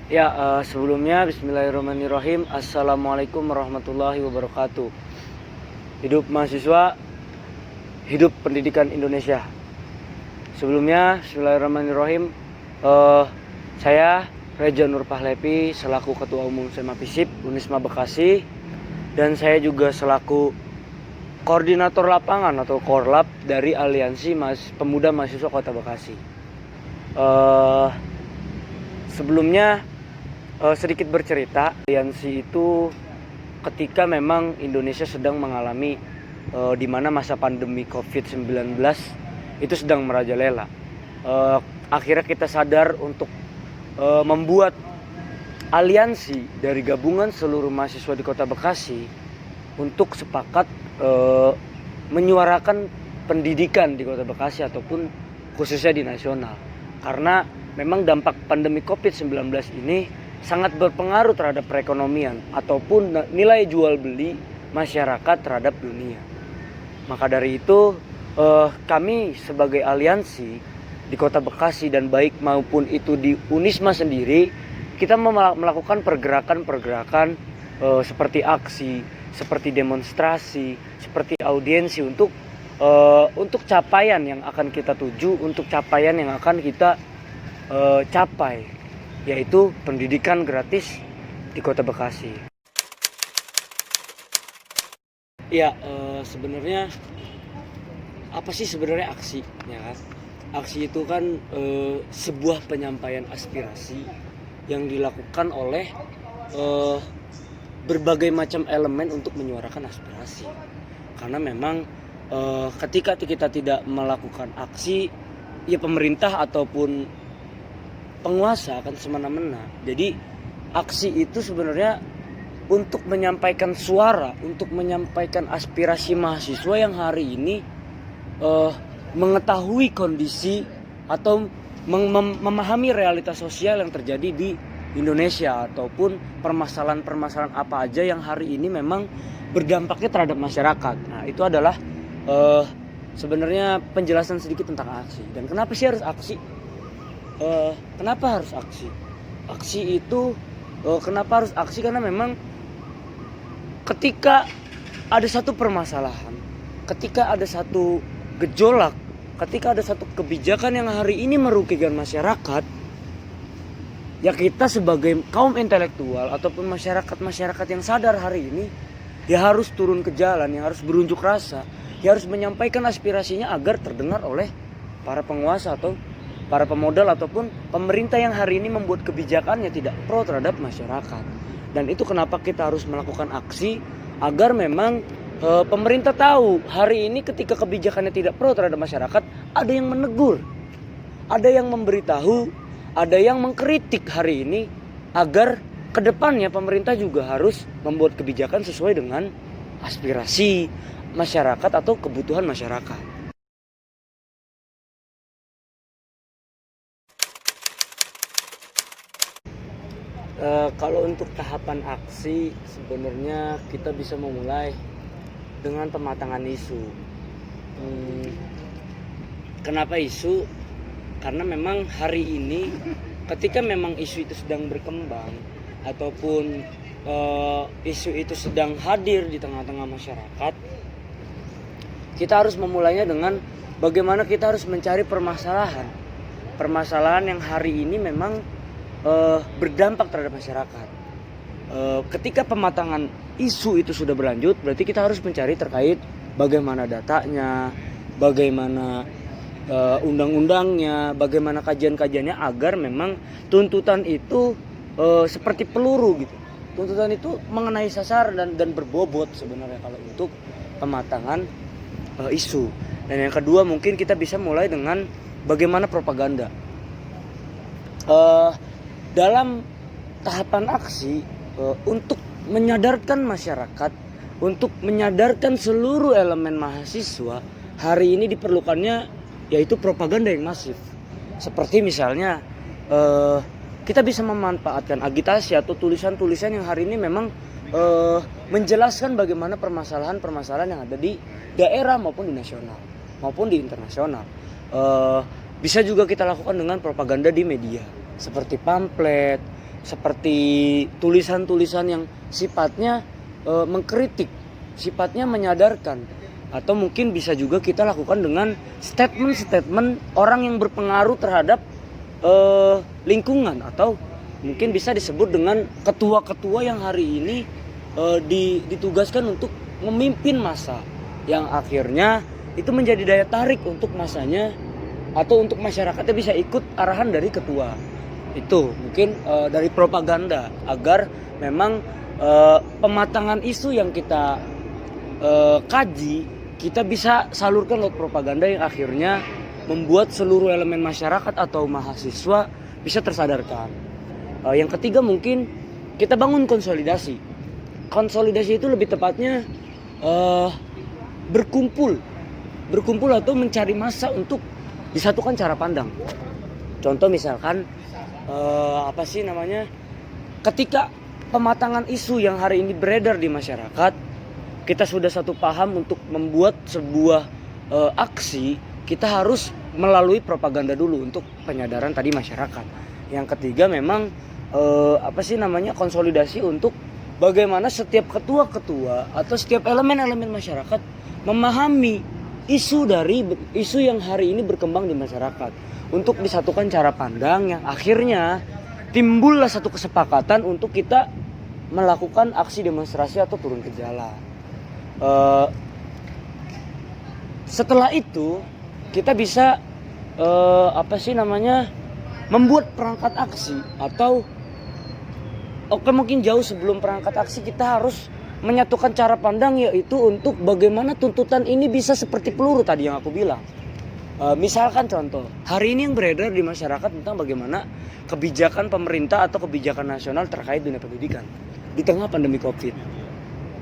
Sebelumnya bismillahirrahmanirrahim. Assalamualaikum warahmatullahi wabarakatuh. Hidup mahasiswa, hidup pendidikan Indonesia. Sebelumnya bismillahirrahmanirrahim. Saya Reja Nur Pahlevi selaku Ketua Umum SEMA FISIP Unisma Bekasi, dan saya juga selaku Koordinator Lapangan atau Korlap dari Aliansi Pemuda Mahasiswa Kota Bekasi. Sebelumnya sedikit bercerita, aliansi itu ketika memang Indonesia sedang mengalami di mana masa pandemi COVID-19 itu sedang merajalela. Akhirnya kita sadar untuk membuat aliansi dari gabungan seluruh mahasiswa di Kota Bekasi untuk sepakat menyuarakan pendidikan di Kota Bekasi ataupun khususnya di nasional. Karena memang dampak pandemi COVID-19 ini sangat berpengaruh terhadap perekonomian ataupun nilai jual beli masyarakat terhadap dunia. Maka dari itu kami sebagai aliansi di Kota Bekasi dan baik maupun itu di Unisma sendiri, kita melakukan pergerakan-pergerakan seperti aksi, seperti demonstrasi, seperti audiensi untuk capaian yang akan kita tuju, untuk capaian yang akan kita capai, yaitu pendidikan gratis di Kota Bekasi. Sebenarnya apa sih sebenarnya aksi? Ya kan? Aksi itu kan sebuah penyampaian aspirasi yang dilakukan oleh berbagai macam elemen untuk menyuarakan aspirasi. Karena memang ketika kita tidak melakukan aksi, ya pemerintah ataupun penguasa akan semena-mena. Jadi aksi itu sebenarnya untuk menyampaikan suara, untuk menyampaikan aspirasi mahasiswa yang hari ini mengetahui kondisi atau memahami realitas sosial yang terjadi di Indonesia ataupun permasalahan-permasalahan apa aja yang hari ini memang berdampaknya terhadap masyarakat. Nah, itu adalah sebenarnya penjelasan sedikit tentang aksi. Dan kenapa sih harus aksi? Kenapa harus aksi? Aksi itu kenapa harus aksi? Karena memang ketika ada satu permasalahan, ketika ada satu gejolak, ketika ada satu kebijakan yang hari ini merugikan masyarakat, ya kita sebagai kaum intelektual ataupun masyarakat yang sadar hari ini, ya harus turun ke jalan, ya harus berunjuk rasa, ya harus menyampaikan aspirasinya agar terdengar oleh para penguasa atau para pemodal ataupun pemerintah yang hari ini membuat kebijakannya tidak pro terhadap masyarakat. Dan itu kenapa kita harus melakukan aksi, agar memang pemerintah tahu hari ini ketika kebijakannya tidak pro terhadap masyarakat, ada yang menegur, ada yang memberitahu, ada yang mengkritik hari ini, agar kedepannya pemerintah juga harus membuat kebijakan sesuai dengan aspirasi masyarakat atau kebutuhan masyarakat. Kalau untuk tahapan aksi, sebenarnya kita bisa memulai dengan pematangan isu. Kenapa isu? Karena memang hari ini ketika memang isu itu sedang berkembang ataupun isu itu sedang hadir di tengah-tengah masyarakat, kita harus memulainya dengan bagaimana kita harus mencari permasalahan yang hari ini memang berdampak terhadap masyarakat. Ketika pematangan isu itu sudah berlanjut, berarti kita harus mencari terkait bagaimana datanya, bagaimana undang-undangnya, bagaimana kajian-kajiannya, agar memang tuntutan itu seperti peluru gitu. Tuntutan itu mengenai sasaran dan berbobot sebenarnya kalau untuk pematangan isu. Dan yang kedua, mungkin kita bisa mulai dengan bagaimana propaganda. Dalam tahapan aksi, untuk menyadarkan masyarakat, untuk menyadarkan seluruh elemen mahasiswa, hari ini diperlukannya yaitu propaganda yang masif. Seperti misalnya kita bisa memanfaatkan agitasi atau tulisan-tulisan yang hari ini memang menjelaskan bagaimana permasalahan-permasalahan yang ada di daerah maupun di nasional maupun di internasional. Bisa juga kita lakukan dengan propaganda di media seperti pamflet, seperti tulisan-tulisan yang sifatnya mengkritik, sifatnya menyadarkan, atau mungkin bisa juga kita lakukan dengan statement-statement orang yang berpengaruh terhadap lingkungan, atau mungkin bisa disebut dengan ketua-ketua yang hari ini ditugaskan untuk memimpin massa, yang akhirnya itu menjadi daya tarik untuk masanya atau untuk masyarakatnya bisa ikut arahan dari ketua. Itu mungkin dari propaganda, agar memang pematangan isu yang kita kaji, kita bisa salurkan lewat propaganda yang akhirnya membuat seluruh elemen masyarakat atau mahasiswa bisa tersadarkan. Yang ketiga mungkin kita bangun konsolidasi. Konsolidasi itu lebih tepatnya berkumpul atau mencari massa untuk disatukan cara pandang. Contoh misalkan ketika pematangan isu yang hari ini beredar di masyarakat, kita sudah satu paham untuk membuat sebuah aksi, kita harus melalui propaganda dulu untuk penyadaran tadi masyarakat. Yang ketiga memang konsolidasi untuk bagaimana setiap ketua-ketua atau setiap elemen-elemen masyarakat memahami isu yang hari ini berkembang di masyarakat, untuk disatukan cara pandang yang akhirnya timbullah satu kesepakatan untuk kita melakukan aksi demonstrasi atau turun ke jalan. Setelah itu kita bisa membuat perangkat aksi, atau mungkin jauh sebelum perangkat aksi kita harus menyatukan cara pandang, yaitu untuk bagaimana tuntutan ini bisa seperti peluru tadi yang aku bilang. Misalkan contoh, hari ini yang beredar di masyarakat tentang bagaimana kebijakan pemerintah atau kebijakan nasional terkait dunia pendidikan di tengah pandemi COVID.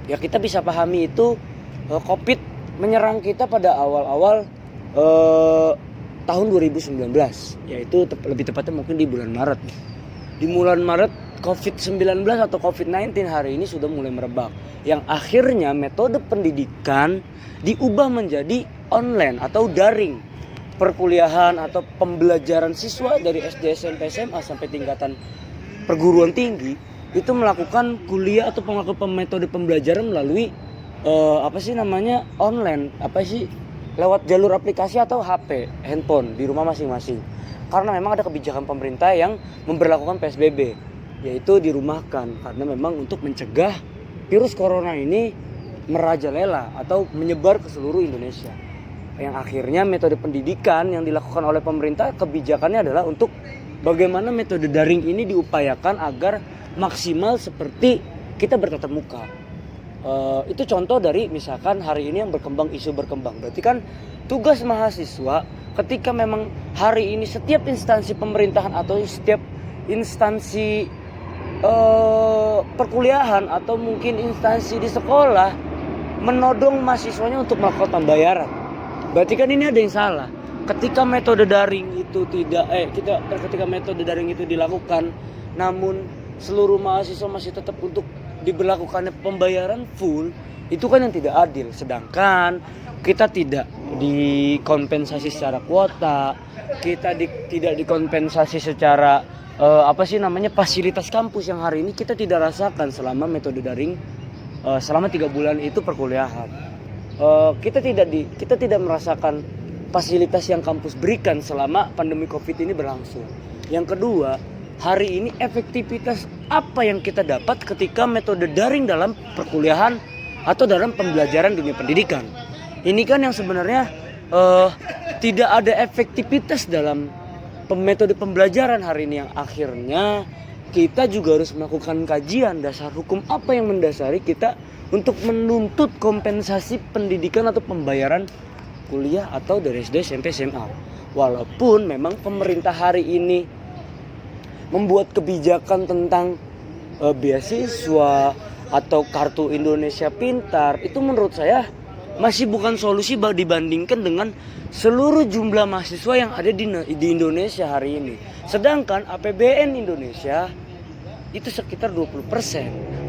Ya kita bisa pahami itu COVID menyerang kita pada awal-awal tahun 2019, yaitu lebih tepatnya mungkin di bulan Maret. Di bulan Maret COVID-19 atau COVID-19 hari ini sudah mulai merebak, yang akhirnya metode pendidikan diubah menjadi online atau daring. Perkuliahan atau pembelajaran siswa dari SD, SMP, SMA sampai tingkatan perguruan tinggi itu melakukan kuliah atau metode pembelajaran melalui online, lewat jalur aplikasi atau HP, handphone di rumah masing-masing. Karena memang ada kebijakan pemerintah yang memberlakukan PSBB, yaitu dirumahkan, karena memang untuk mencegah virus corona ini merajalela atau menyebar ke seluruh Indonesia. Yang akhirnya metode pendidikan yang dilakukan oleh pemerintah, kebijakannya adalah untuk bagaimana metode daring ini diupayakan agar maksimal seperti kita bertatap muka. Itu contoh dari misalkan hari ini yang isu berkembang. Berarti kan tugas mahasiswa ketika memang hari ini setiap instansi pemerintahan atau setiap instansi perkuliahan atau mungkin instansi di sekolah menodong mahasiswanya untuk melakukan pembayaran. Berarti kan ini ada yang salah. Ketika metode daring itu ketika metode daring itu dilakukan, namun seluruh mahasiswa masih tetap untuk diberlakukannya pembayaran full, itu kan yang tidak adil. Sedangkan kita tidak dikompensasi secara kuota, kita tidak dikompensasi secara fasilitas kampus yang hari ini kita tidak rasakan selama metode daring selama 3 bulan itu perkuliahan. Kita tidak merasakan fasilitas yang kampus berikan selama pandemi COVID ini berlangsung. Yang kedua, hari ini efektivitas apa yang kita dapat ketika metode daring dalam perkuliahan atau dalam pembelajaran dunia pendidikan. Ini kan yang sebenarnya tidak ada efektivitas dalam metode pembelajaran hari ini, yang akhirnya kita juga harus melakukan kajian dasar hukum apa yang mendasari kita untuk menuntut kompensasi pendidikan atau pembayaran kuliah atau dari SD, SMP, SMA. Walaupun memang pemerintah hari ini membuat kebijakan tentang beasiswa atau kartu Indonesia Pintar, itu menurut saya masih bukan solusi dibandingkan dengan seluruh jumlah mahasiswa yang ada di Indonesia hari ini. Sedangkan APBN Indonesia itu sekitar 20%.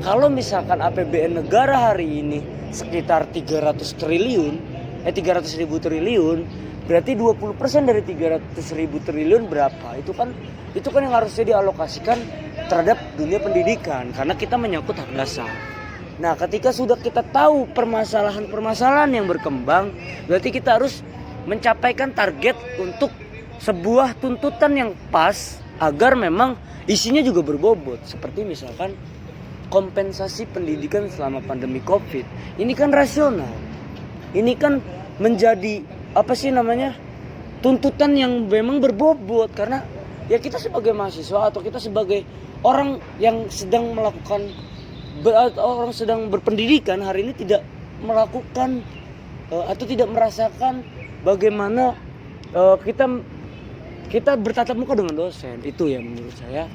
Kalau misalkan APBN negara hari ini sekitar 300 ribu triliun, berarti 20% dari 300 ribu triliun berapa? Itu kan yang harusnya dialokasikan terhadap dunia pendidikan karena kita menyangkut hak dasar. Nah, ketika sudah kita tahu permasalahan-permasalahan yang berkembang, berarti kita harus mencapaikan target untuk sebuah tuntutan yang pas agar memang isinya juga berbobot. Seperti misalkan kompensasi pendidikan selama pandemi Covid. Ini kan rasional. Ini kan menjadi tuntutan yang memang berbobot karena ya kita sebagai mahasiswa atau kita sebagai orang yang sedang melakukan orang sedang berpendidikan hari ini tidak melakukan atau tidak merasakan bagaimana kita bertatap muka dengan dosen. Itu ya menurut saya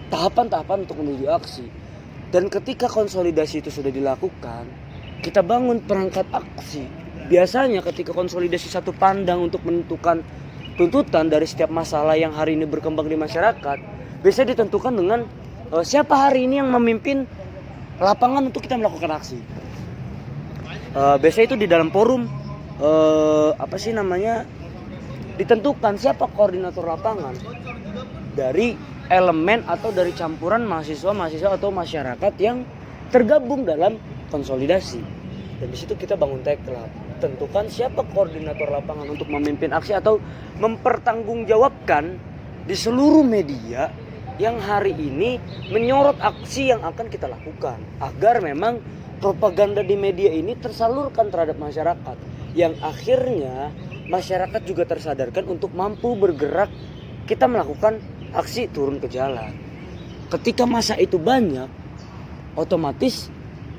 tahapan-tahapan untuk menuju aksi. Dan ketika konsolidasi itu sudah dilakukan, kita bangun perangkat aksi. Biasanya ketika konsolidasi satu pandang untuk menentukan tuntutan dari setiap masalah yang hari ini berkembang di masyarakat, biasanya ditentukan dengan siapa hari ini yang memimpin lapangan untuk kita melakukan aksi. Biasanya itu di dalam forum ditentukan siapa koordinator lapangan dari elemen atau dari campuran mahasiswa atau masyarakat yang tergabung dalam konsolidasi. Dan di situ kita bangun tekla, tentukan siapa koordinator lapangan untuk memimpin aksi atau mempertanggungjawabkan di seluruh media yang hari ini menyorot aksi yang akan kita lakukan agar memang propaganda di media ini tersalurkan terhadap masyarakat yang akhirnya masyarakat juga tersadarkan untuk mampu bergerak, kita melakukan aksi turun ke jalan. Ketika masa itu banyak, otomatis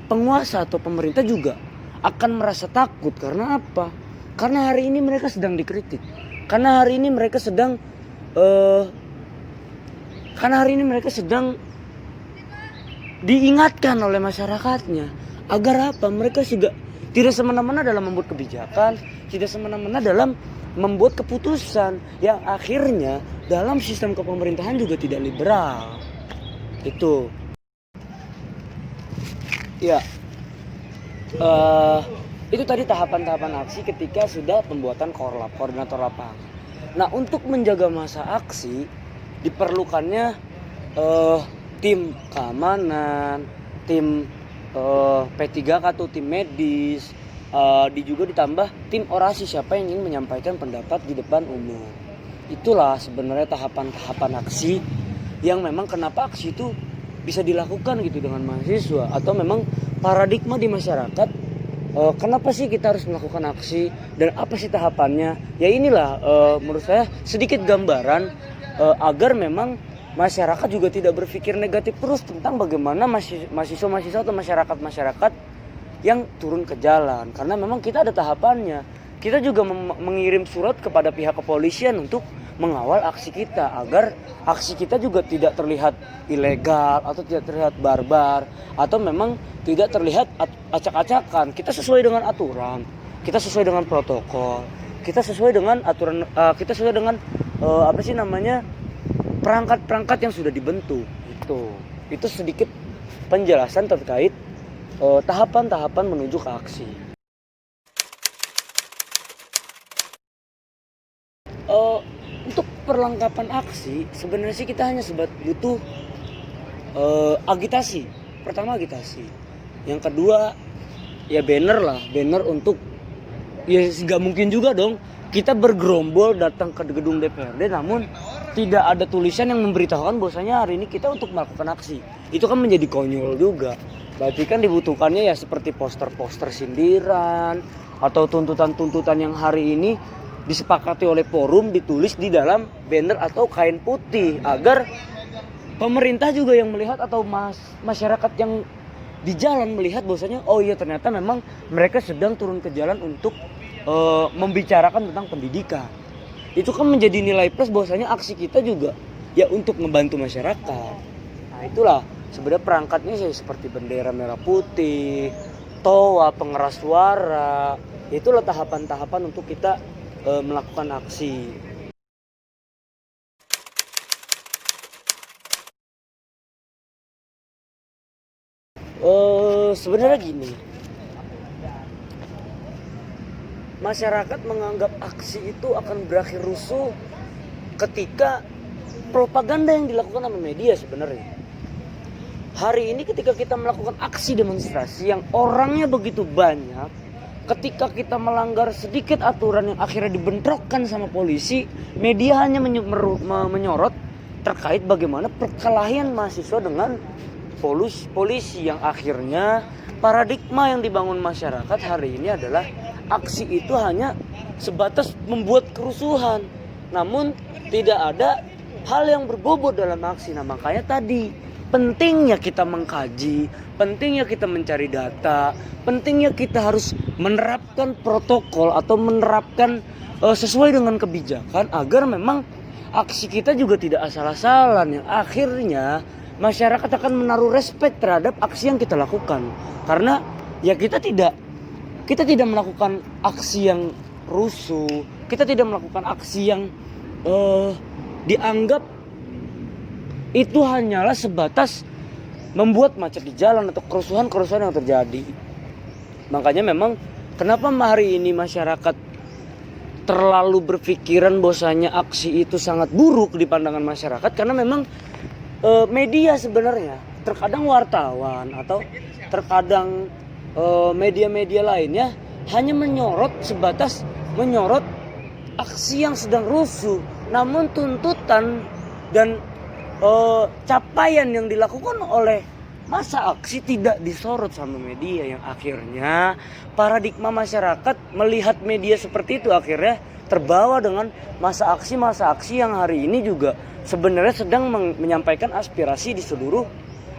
penguasa atau pemerintah juga akan merasa takut. Karena apa? Karena hari ini mereka sedang dikritik. Karena hari ini mereka sedang diingatkan oleh masyarakatnya agar apa? Mereka juga tidak semena-mena dalam membuat kebijakan, tidak semena-mena dalam membuat keputusan yang akhirnya dalam sistem kepemerintahan juga tidak liberal. Itu ya itu tadi tahapan-tahapan aksi ketika sudah pembuatan koordinator lapangan. Nah, untuk menjaga masa aksi diperlukannya tim keamanan, tim P3K atau tim medis, juga ditambah tim orasi siapa yang ingin menyampaikan pendapat di depan umum. Itulah sebenarnya tahapan-tahapan aksi yang memang kenapa aksi itu bisa dilakukan gitu dengan mahasiswa atau memang paradigma di masyarakat. Kenapa sih kita harus melakukan aksi dan apa sih tahapannya? Ya inilah menurut saya sedikit gambaran agar memang masyarakat juga tidak berpikir negatif terus tentang bagaimana mahasiswa atau masyarakat yang turun ke jalan. Karena memang kita ada tahapannya. Kita juga mengirim surat kepada pihak kepolisian untuk mengawal aksi kita agar aksi kita juga tidak terlihat ilegal atau tidak terlihat barbar atau memang tidak terlihat acak-acakan. Kita sesuai dengan aturan, kita sesuai dengan protokol, kita sesuai dengan aturan, kita sesuai dengan perangkat-perangkat yang sudah dibentuk. Itu sedikit penjelasan terkait tahapan-tahapan menuju ke aksi. Untuk perlengkapan aksi sebenarnya sih kita hanya butuh agitasi. Pertama agitasi, yang kedua ya banner untuk ya nggak mungkin juga dong kita bergerombol datang ke gedung DPRD namun tidak ada tulisan yang memberitahukan bahwasanya hari ini kita untuk melakukan aksi. Itu kan menjadi konyol juga. Berarti kan dibutuhkannya ya seperti poster-poster sindiran atau tuntutan-tuntutan yang hari ini disepakati oleh forum ditulis di dalam banner atau kain putih agar pemerintah juga yang melihat atau masyarakat yang di jalan melihat bahwasanya oh iya ternyata memang mereka sedang turun ke jalan untuk membicarakan tentang pendidikan. Itu kan menjadi nilai plus bahwasanya aksi kita juga ya untuk membantu masyarakat. Nah, itulah sebenarnya perangkatnya seperti bendera merah putih, toa, pengeras suara. Itulah tahapan-tahapan untuk kita melakukan aksi. Sebenarnya gini, masyarakat menganggap aksi itu akan berakhir rusuh ketika propaganda yang dilakukan sama media sebenarnya. Hari ini ketika kita melakukan aksi demonstrasi yang orangnya begitu banyak, ketika kita melanggar sedikit aturan yang akhirnya dibentrokkan sama polisi, media hanya menyorot terkait bagaimana perkelahian mahasiswa dengan polisi yang akhirnya paradigma yang dibangun masyarakat hari ini adalah aksi itu hanya sebatas membuat kerusuhan, namun tidak ada hal yang berbobot dalam aksi. Nah makanya tadi pentingnya kita mengkaji, pentingnya kita mencari data, pentingnya kita harus menerapkan protokol atau menerapkan sesuai dengan kebijakan agar memang aksi kita juga tidak asal-asalan yang akhirnya masyarakat akan menaruh respect terhadap aksi yang kita lakukan. Karena ya kita tidak melakukan aksi yang rusuh, kita tidak melakukan aksi yang dianggap itu hanyalah sebatas membuat macet di jalan atau kerusuhan-kerusuhan yang terjadi. Makanya memang kenapa hari ini masyarakat terlalu berpikiran bahwasanya aksi itu sangat buruk di pandangan masyarakat, karena memang media sebenarnya, terkadang wartawan atau terkadang media-media lainnya hanya sebatas menyorot aksi yang sedang rusuh, namun tuntutan dan capaian yang dilakukan oleh masa aksi tidak disorot sama media, yang akhirnya paradigma masyarakat melihat media seperti itu akhirnya terbawa dengan masa aksi yang hari ini juga sebenarnya sedang menyampaikan aspirasi di seluruh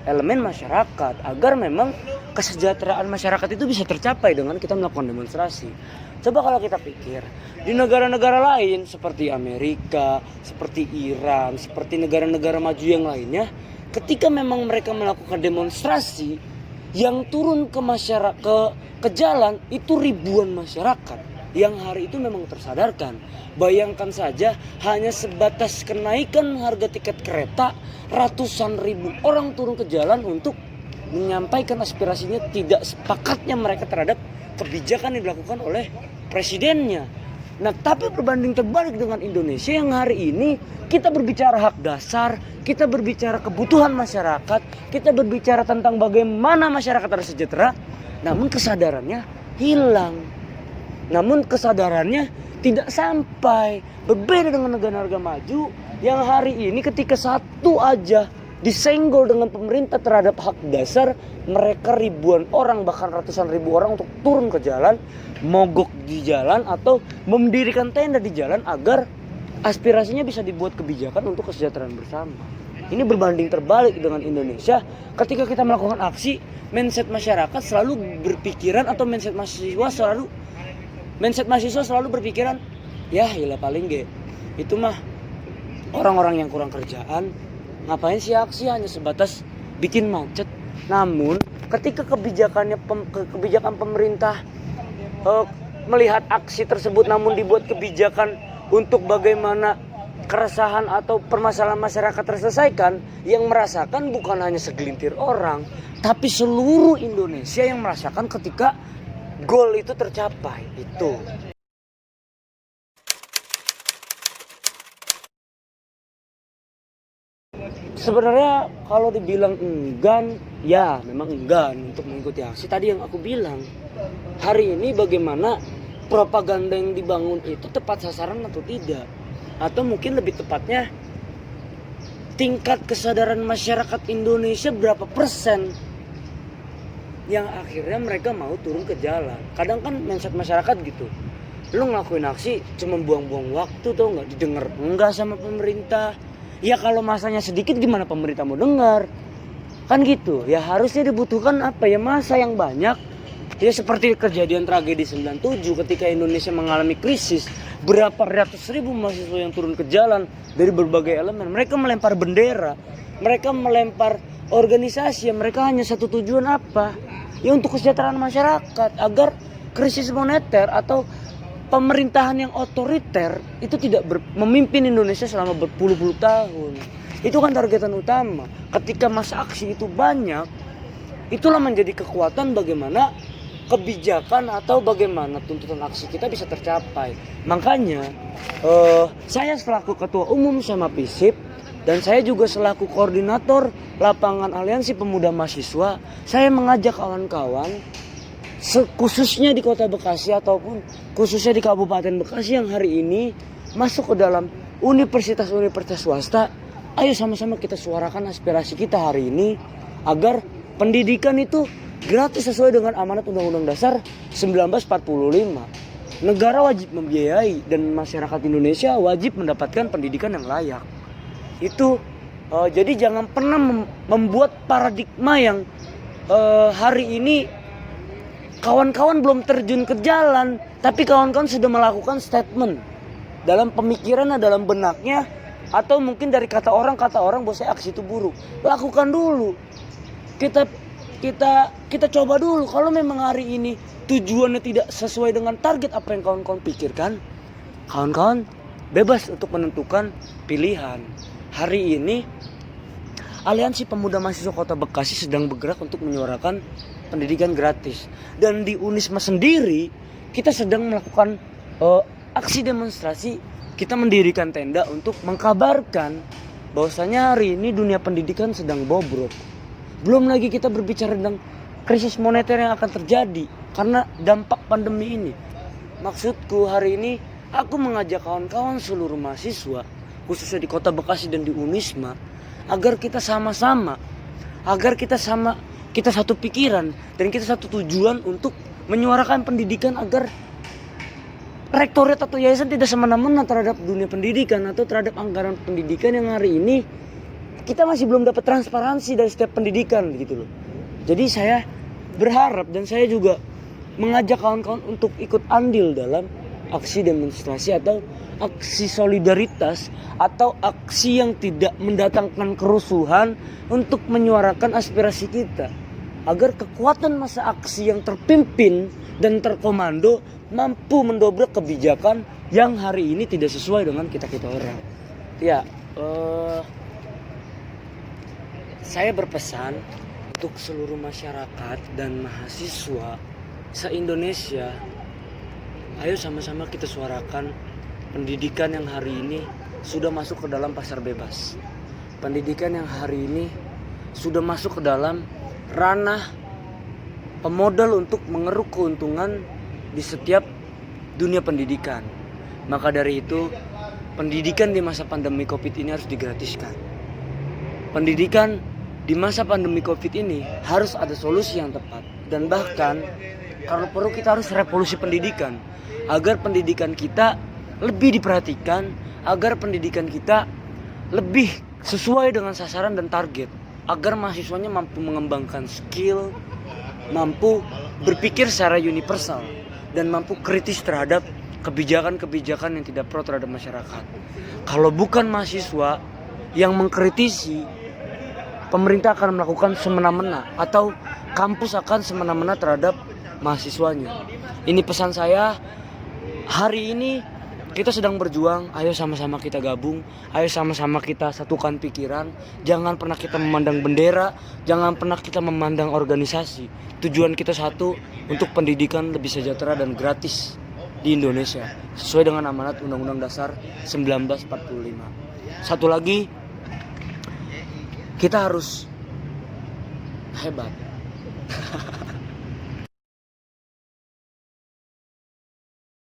elemen masyarakat agar memang kesejahteraan masyarakat itu bisa tercapai dengan kita melakukan demonstrasi. Coba kalau kita pikir di negara-negara lain seperti Amerika, seperti Iran, seperti negara-negara maju yang lainnya, ketika memang mereka melakukan demonstrasi yang turun ke jalan itu ribuan masyarakat yang hari itu memang tersadarkan. Bayangkan saja hanya sebatas kenaikan harga tiket kereta, ratusan ribu orang turun ke jalan untuk menyampaikan aspirasinya tidak sepakatnya mereka terhadap kebijakan yang dilakukan oleh presidennya. Nah tapi berbanding terbalik dengan Indonesia yang hari ini kita berbicara hak dasar, kita berbicara kebutuhan masyarakat, kita berbicara tentang bagaimana masyarakat harus sejahtera, namun kesadarannya hilang. Namun kesadarannya tidak sampai. Berbeda dengan negara-negara maju yang hari ini ketika satu aja disenggol dengan pemerintah terhadap hak dasar, mereka ribuan orang bahkan ratusan ribu orang untuk turun ke jalan, mogok di jalan atau mendirikan tenda di jalan agar aspirasinya bisa dibuat kebijakan untuk kesejahteraan bersama. Ini berbanding terbalik dengan Indonesia. Ketika kita melakukan aksi, mindset masyarakat selalu berpikiran atau mindset mahasiswa selalu berpikiran, ya iyalah paling itu mah orang-orang yang kurang kerjaan, ngapain sih aksi hanya sebatas bikin macet. Namun ketika kebijakan pemerintah melihat aksi tersebut namun dibuat kebijakan untuk bagaimana keresahan atau permasalahan masyarakat terselesaikan, yang merasakan bukan hanya segelintir orang tapi seluruh Indonesia yang merasakan ketika goal itu tercapai. Itu sebenarnya kalau dibilang enggan, ya memang enggan untuk mengikuti aksi. Tadi yang aku bilang, hari ini bagaimana propaganda yang dibangun itu tepat sasaran atau tidak, atau mungkin lebih tepatnya tingkat kesadaran masyarakat Indonesia berapa persen yang akhirnya mereka mau turun ke jalan. Kadang kan mindset masyarakat gitu, lu ngelakuin aksi cuma buang-buang waktu tuh, nggak didengar enggak sama pemerintah. Ya kalau masanya sedikit gimana pemerintah mau dengar? Kan gitu. Ya harusnya dibutuhkan apa ya, masa yang banyak. Ya seperti kejadian tragedi 97 ketika Indonesia mengalami krisis, berapa ratus ribu mahasiswa yang turun ke jalan dari berbagai elemen. Mereka melempar bendera, mereka melempar organisasi, mereka hanya satu tujuan apa? Ya untuk kesejahteraan masyarakat, agar krisis moneter atau pemerintahan yang otoriter itu tidak memimpin Indonesia selama berpuluh-puluh tahun. Itu kan targetan utama. Ketika masa aksi itu banyak, itulah menjadi kekuatan bagaimana kebijakan atau bagaimana tuntutan aksi kita bisa tercapai. Makanya saya selaku ketua umum sama FISIP Dan saya juga selaku koordinator lapangan Aliansi Pemuda Mahasiswa, saya mengajak kawan-kawan khususnya di Kota Bekasi ataupun khususnya di Kabupaten Bekasi yang hari ini masuk ke dalam universitas-universitas swasta. Ayo sama-sama kita suarakan aspirasi kita hari ini agar pendidikan itu gratis sesuai dengan amanat Undang-Undang Dasar 1945. Negara wajib membiayai dan masyarakat Indonesia wajib mendapatkan pendidikan yang layak. Itu jadi jangan pernah membuat paradigma yang hari ini kawan-kawan belum terjun ke jalan, tapi kawan-kawan sudah melakukan statement dalam pemikiran, dalam benaknya, atau mungkin dari kata orang bahwa saya aksi itu buruk. Lakukan dulu. Kita coba dulu. Kalau memang hari ini tujuannya tidak sesuai dengan target apa yang kawan-kawan pikirkan, kawan-kawan bebas untuk menentukan pilihan. Hari ini Aliansi Pemuda Mahasiswa Kota Bekasi sedang bergerak untuk menyuarakan pendidikan gratis. Dan di Unisma sendiri kita sedang melakukan aksi demonstrasi. Kita mendirikan tenda untuk mengkabarkan bahwasanya hari ini dunia pendidikan sedang bobrok. Belum lagi kita berbicara tentang krisis moneter yang akan terjadi karena dampak pandemi ini. Maksudku hari ini aku mengajak kawan-kawan seluruh mahasiswa khususnya di Kota Bekasi dan di Unisma agar kita sama-sama, kita satu pikiran dan kita satu tujuan untuk menyuarakan pendidikan agar rektorat atau yayasan tidak semena-mena terhadap dunia pendidikan atau terhadap anggaran pendidikan yang hari ini kita masih belum dapat transparansi dari setiap pendidikan gitu loh. Jadi saya berharap dan saya juga mengajak kawan-kawan untuk ikut andil dalam aksi demonstrasi atau aksi solidaritas atau aksi yang tidak mendatangkan kerusuhan untuk menyuarakan aspirasi kita agar kekuatan massa aksi yang terpimpin dan terkomando mampu mendobrak kebijakan yang hari ini tidak sesuai dengan kita-kita orang. Ya, saya berpesan untuk seluruh masyarakat dan mahasiswa se-Indonesia, ayo sama-sama kita suarakan pendidikan yang hari ini sudah masuk ke dalam pasar bebas. Pendidikan yang hari ini sudah masuk ke dalam ranah pemodal untuk mengeruk keuntungan di setiap dunia pendidikan. Maka dari itu, pendidikan di masa pandemi Covid ini harus digratiskan. Pendidikan di masa pandemi Covid ini harus ada solusi yang tepat. Dan bahkan kalau perlu kita harus revolusi pendidikan agar pendidikan kita lebih diperhatikan, agar pendidikan kita lebih sesuai dengan sasaran dan target, agar mahasiswanya mampu mengembangkan skill, mampu berpikir secara universal, dan mampu kritis terhadap kebijakan-kebijakan yang tidak pro terhadap masyarakat. Kalau bukan mahasiswa yang mengkritisi, pemerintah akan melakukan semena-mena atau kampus akan semena-mena terhadap mahasiswanya. Ini pesan saya. Hari ini kita sedang berjuang, ayo sama-sama kita gabung, ayo sama-sama kita satukan pikiran. Jangan pernah kita memandang bendera, jangan pernah kita memandang organisasi. Tujuan kita satu, untuk pendidikan lebih sejahtera dan gratis di Indonesia sesuai dengan amanat Undang-Undang Dasar 1945. Satu lagi, kita harus hebat.